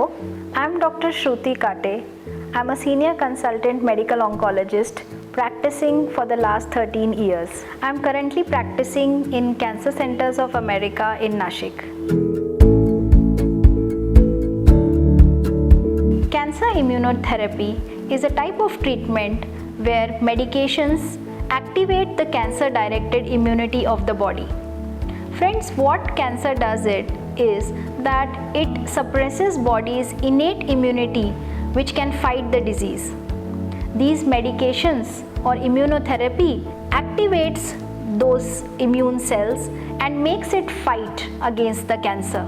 Hello, I'm Dr. Shruti Kate. I'm a senior consultant medical oncologist practicing for the last 13 years. I'm currently practicing in Cancer Centers of America in Nashik. Cancer immunotherapy is a type of treatment where medications activate the cancer-directed immunity of the body. Friends, what cancer does is that it suppresses body's innate immunity which can fight the disease. These medications or immunotherapy activates those immune cells and makes it fight against the cancer.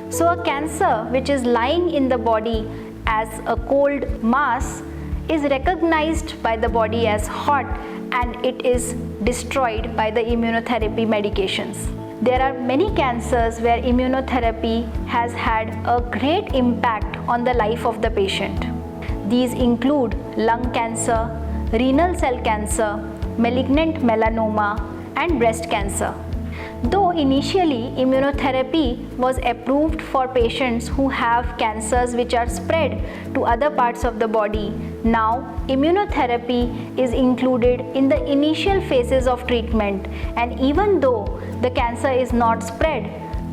So a cancer which is lying in the body as a cold mass is recognized by the body as hot and it is destroyed by the immunotherapy medications. There are many cancers where immunotherapy has had a great impact on the life of the patient. These include lung cancer, renal cell cancer, malignant melanoma, and breast cancer. Though initially immunotherapy was approved for patients who have cancers which are spread to other parts of the body, now immunotherapy is included in the initial phases of treatment, and even though the cancer is not spread,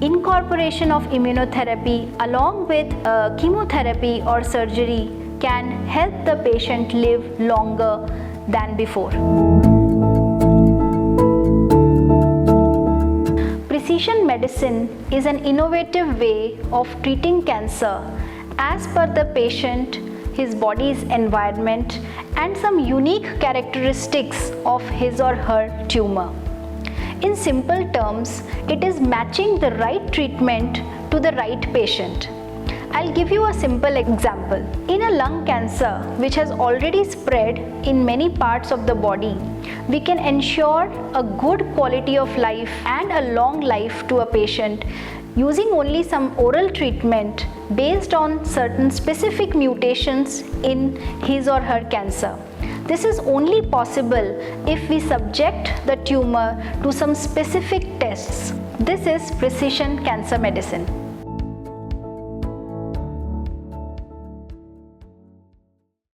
incorporation of immunotherapy along with chemotherapy or surgery can help the patient live longer than before. Precision medicine is an innovative way of treating cancer as per the patient, his body's environment, and some unique characteristics of his or her tumor. In simple terms, it is matching the right treatment to the right patient. I'll give you a simple example. In a lung cancer which has already spread in many parts of the body, we can ensure a good quality of life and a long life to a patient using only some oral treatment based on certain specific mutations in his or her cancer. This is only possible if we subject the tumor to some specific tests. This is precision cancer medicine.